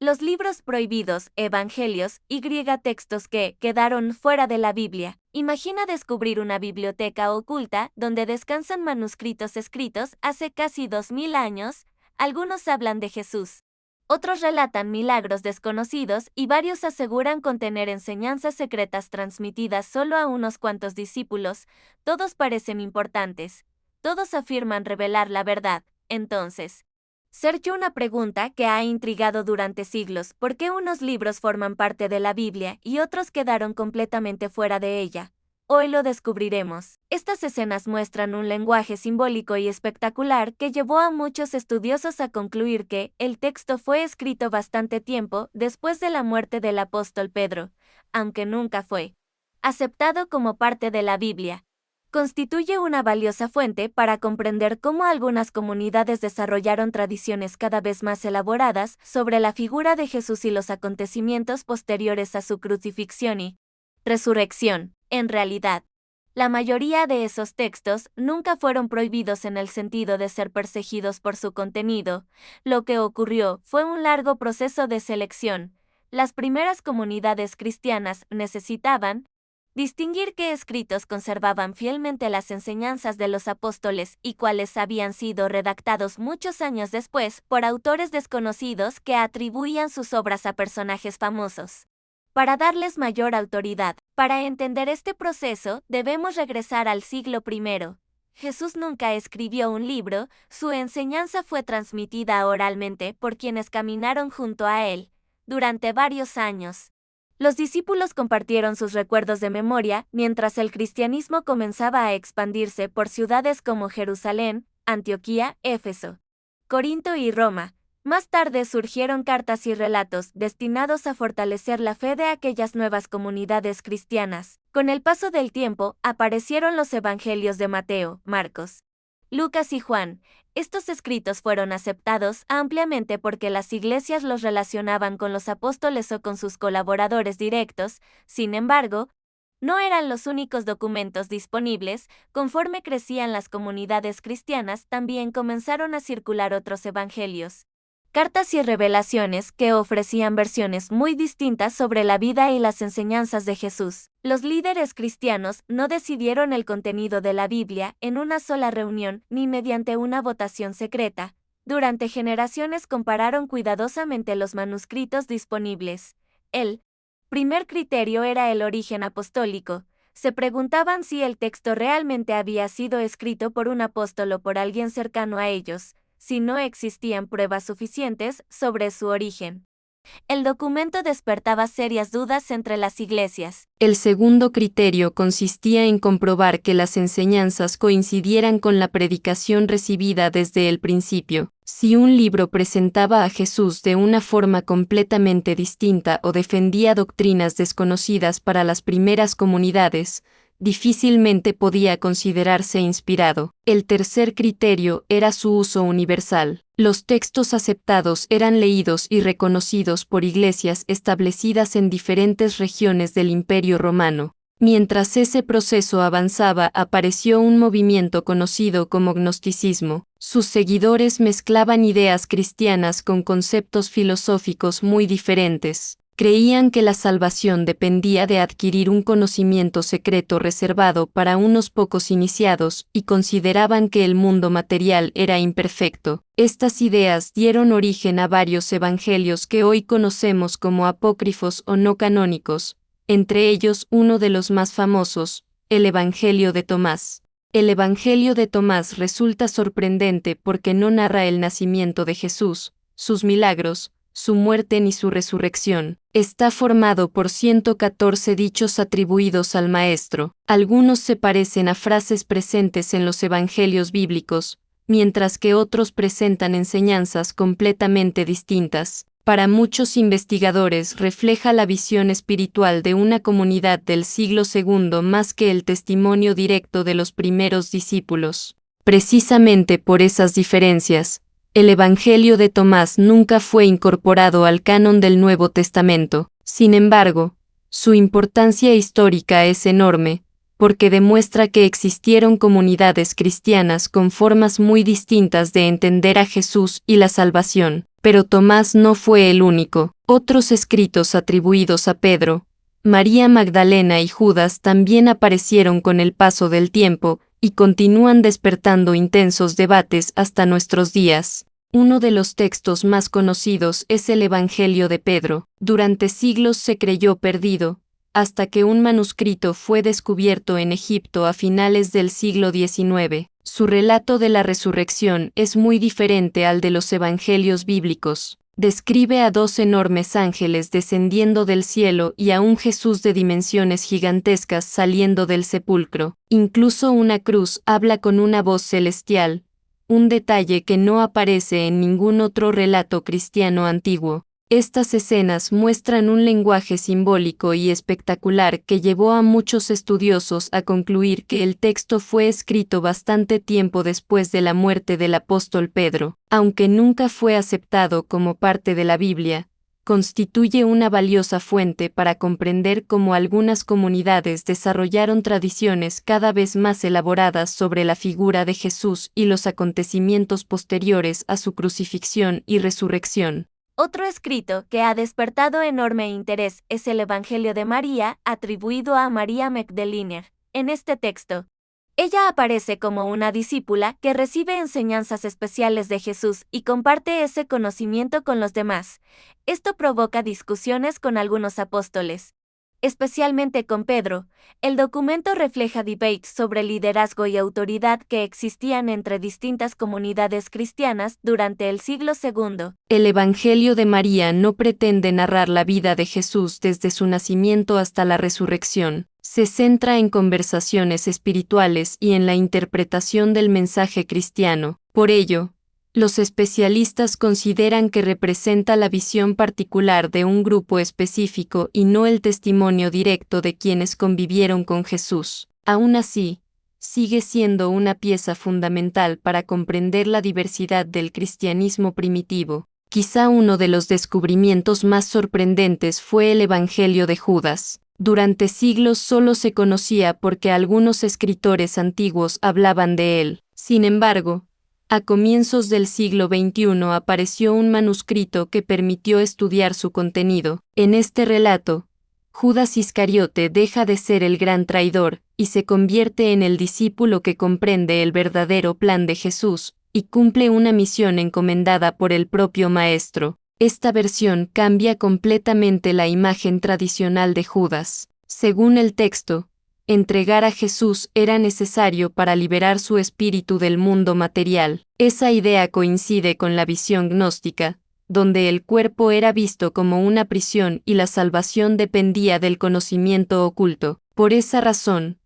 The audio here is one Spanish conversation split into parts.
Los libros prohibidos, evangelios, y textos que quedaron fuera de la Biblia. Imagina descubrir una biblioteca oculta donde descansan manuscritos escritos hace casi 2000 años. Algunos hablan de Jesús. Otros relatan milagros desconocidos y varios aseguran contener enseñanzas secretas transmitidas solo a unos cuantos discípulos. Todos parecen importantes. Todos afirman revelar la verdad. Entonces, surge una pregunta que ha intrigado durante siglos: ¿por qué unos libros forman parte de la Biblia y otros quedaron completamente fuera de ella? Hoy lo descubriremos. Estas escenas muestran un lenguaje simbólico y espectacular que llevó a muchos estudiosos a concluir que el texto fue escrito bastante tiempo después de la muerte del apóstol Pedro, aunque nunca fue aceptado como parte de la Biblia. Constituye una valiosa fuente para comprender cómo algunas comunidades desarrollaron tradiciones cada vez más elaboradas sobre la figura de Jesús y los acontecimientos posteriores a su crucifixión y resurrección. En realidad, la mayoría de esos textos nunca fueron prohibidos en el sentido de ser perseguidos por su contenido. Lo que ocurrió fue un largo proceso de selección. Las primeras comunidades cristianas necesitaban distinguir qué escritos conservaban fielmente las enseñanzas de los apóstoles y cuáles habían sido redactados muchos años después por autores desconocidos que atribuían sus obras a personajes famosos. Para darles mayor autoridad, para entender este proceso, debemos regresar al siglo I. Jesús nunca escribió un libro, su enseñanza fue transmitida oralmente por quienes caminaron junto a él durante varios años. Los discípulos compartieron sus recuerdos de memoria mientras el cristianismo comenzaba a expandirse por ciudades como Jerusalén, Antioquía, Éfeso, Corinto y Roma. Más tarde surgieron cartas y relatos destinados a fortalecer la fe de aquellas nuevas comunidades cristianas. Con el paso del tiempo, aparecieron los evangelios de Mateo, Marcos, Lucas y Juan. Estos escritos fueron aceptados ampliamente porque las iglesias los relacionaban con los apóstoles o con sus colaboradores directos. Sin embargo, no eran los únicos documentos disponibles. Conforme crecían las comunidades cristianas, también comenzaron a circular otros evangelios, cartas y revelaciones que ofrecían versiones muy distintas sobre la vida y las enseñanzas de Jesús. Los líderes cristianos no decidieron el contenido de la Biblia en una sola reunión ni mediante una votación secreta. Durante generaciones compararon cuidadosamente los manuscritos disponibles. El primer criterio era el origen apostólico. Se preguntaban si el texto realmente había sido escrito por un apóstol o por alguien cercano a ellos, si no existían pruebas suficientes sobre su origen. El documento despertaba serias dudas entre las iglesias. El segundo criterio consistía en comprobar que las enseñanzas coincidieran con la predicación recibida desde el principio. Si un libro presentaba a Jesús de una forma completamente distinta o defendía doctrinas desconocidas para las primeras comunidades, difícilmente podía considerarse inspirado. El tercer criterio era su uso universal. Los textos aceptados eran leídos y reconocidos por iglesias establecidas en diferentes regiones del Imperio Romano. Mientras ese proceso avanzaba, apareció un movimiento conocido como gnosticismo. Sus seguidores mezclaban ideas cristianas con conceptos filosóficos muy diferentes. Creían que la salvación dependía de adquirir un conocimiento secreto reservado para unos pocos iniciados y consideraban que el mundo material era imperfecto. Estas ideas dieron origen a varios evangelios que hoy conocemos como apócrifos o no canónicos, entre ellos uno de los más famosos, el Evangelio de Tomás. El Evangelio de Tomás resulta sorprendente porque no narra el nacimiento de Jesús, sus milagros, su muerte ni su resurrección. Está formado por 114 dichos atribuidos al Maestro. Algunos se parecen a frases presentes en los evangelios bíblicos, mientras que otros presentan enseñanzas completamente distintas. Para muchos investigadores refleja la visión espiritual de una comunidad del siglo II más que el testimonio directo de los primeros discípulos. Precisamente por esas diferencias, el Evangelio de Tomás nunca fue incorporado al canon del Nuevo Testamento. Sin embargo, su importancia histórica es enorme, porque demuestra que existieron comunidades cristianas con formas muy distintas de entender a Jesús y la salvación. Pero Tomás no fue el único. Otros escritos atribuidos a Pedro, María Magdalena y Judas también aparecieron con el paso del tiempo y continúan despertando intensos debates hasta nuestros días. Uno de los textos más conocidos es el Evangelio de Pedro. Durante siglos se creyó perdido, hasta que un manuscrito fue descubierto en Egipto a finales del siglo XIX. Su relato de la resurrección es muy diferente al de los evangelios bíblicos. Describe a dos enormes ángeles descendiendo del cielo y a un Jesús de dimensiones gigantescas saliendo del sepulcro. Incluso una cruz habla con una voz celestial, un detalle que no aparece en ningún otro relato cristiano antiguo. Estas escenas muestran un lenguaje simbólico y espectacular que llevó a muchos estudiosos a concluir que el texto fue escrito bastante tiempo después de la muerte del apóstol Pedro. Aunque nunca fue aceptado como parte de la Biblia, constituye una valiosa fuente para comprender cómo algunas comunidades desarrollaron tradiciones cada vez más elaboradas sobre la figura de Jesús y los acontecimientos posteriores a su crucifixión y resurrección. Otro escrito que ha despertado enorme interés es el Evangelio de María, atribuido a María Magdalena. En este texto, ella aparece como una discípula que recibe enseñanzas especiales de Jesús y comparte ese conocimiento con los demás. Esto provoca discusiones con algunos apóstoles, especialmente con Pedro. El documento refleja debates sobre liderazgo y autoridad que existían entre distintas comunidades cristianas durante el siglo II. El Evangelio de María no pretende narrar la vida de Jesús desde su nacimiento hasta la resurrección. Se centra en conversaciones espirituales y en la interpretación del mensaje cristiano. Por ello, los especialistas consideran que representa la visión particular de un grupo específico y no el testimonio directo de quienes convivieron con Jesús. Aún así, sigue siendo una pieza fundamental para comprender la diversidad del cristianismo primitivo. Quizá uno de los descubrimientos más sorprendentes fue el Evangelio de Judas. Durante siglos solo se conocía porque algunos escritores antiguos hablaban de él. Sin embargo, a comienzos del siglo XXI apareció un manuscrito que permitió estudiar su contenido. En este relato, Judas Iscariote deja de ser el gran traidor y se convierte en el discípulo que comprende el verdadero plan de Jesús y cumple una misión encomendada por el propio Maestro. Esta versión cambia completamente la imagen tradicional de Judas. Según el texto, entregar a Jesús era necesario para liberar su espíritu del mundo material. Esa idea coincide con la visión gnóstica, donde el cuerpo era visto como una prisión y la salvación dependía del conocimiento oculto. Por esa razón,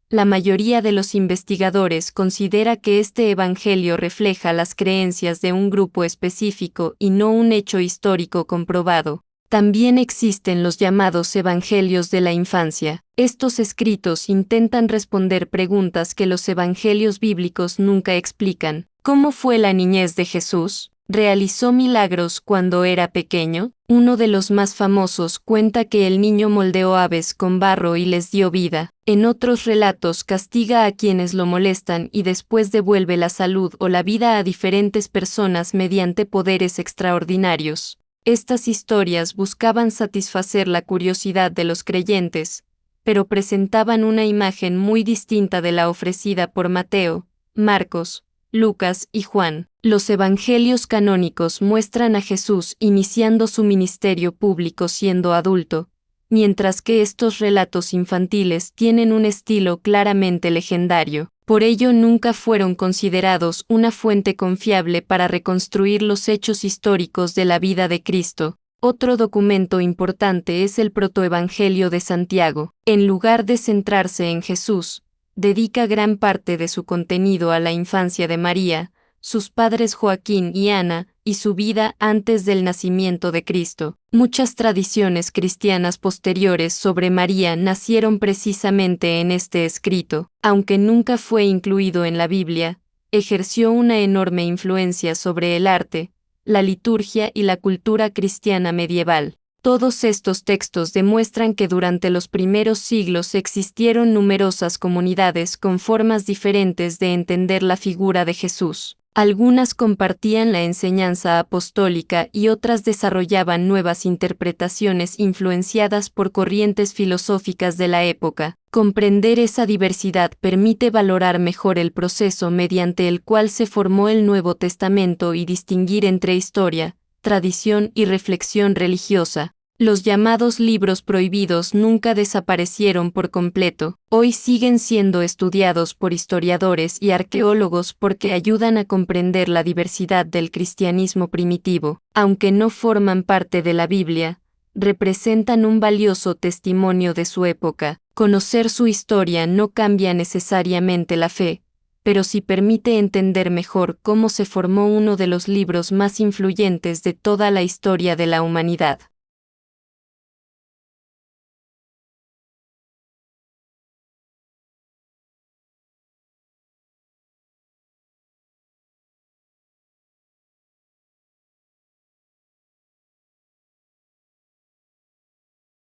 la mayoría de los investigadores considera que este evangelio refleja las creencias de un grupo específico y no un hecho histórico comprobado. También existen los llamados evangelios de la infancia. Estos escritos intentan responder preguntas que los evangelios bíblicos nunca explican. ¿Cómo fue la niñez de Jesús? ¿Realizó milagros cuando era pequeño? Uno de los más famosos cuenta que el niño moldeó aves con barro y les dio vida. En otros relatos castiga a quienes lo molestan y después devuelve la salud o la vida a diferentes personas mediante poderes extraordinarios. Estas historias buscaban satisfacer la curiosidad de los creyentes, pero presentaban una imagen muy distinta de la ofrecida por Mateo, Marcos, Lucas y Juan. Los evangelios canónicos muestran a Jesús iniciando su ministerio público siendo adulto, mientras que estos relatos infantiles tienen un estilo claramente legendario. Por ello nunca fueron considerados una fuente confiable para reconstruir los hechos históricos de la vida de Cristo. Otro documento importante es el Protoevangelio de Santiago. En lugar de centrarse en Jesús, dedica gran parte de su contenido a la infancia de María, sus padres Joaquín y Ana, y su vida antes del nacimiento de Cristo. Muchas tradiciones cristianas posteriores sobre María nacieron precisamente en este escrito. Aunque nunca fue incluido en la Biblia, ejerció una enorme influencia sobre el arte, la liturgia y la cultura cristiana medieval. Todos estos textos demuestran que durante los primeros siglos existieron numerosas comunidades con formas diferentes de entender la figura de Jesús. Algunas compartían la enseñanza apostólica y otras desarrollaban nuevas interpretaciones influenciadas por corrientes filosóficas de la época. Comprender esa diversidad permite valorar mejor el proceso mediante el cual se formó el Nuevo Testamento y distinguir entre historia, tradición y reflexión religiosa. Los llamados libros prohibidos nunca desaparecieron por completo, hoy siguen siendo estudiados por historiadores y arqueólogos porque ayudan a comprender la diversidad del cristianismo primitivo. Aunque no forman parte de la Biblia, representan un valioso testimonio de su época. Conocer su historia no cambia necesariamente la fe, pero sí permite entender mejor cómo se formó uno de los libros más influyentes de toda la historia de la humanidad.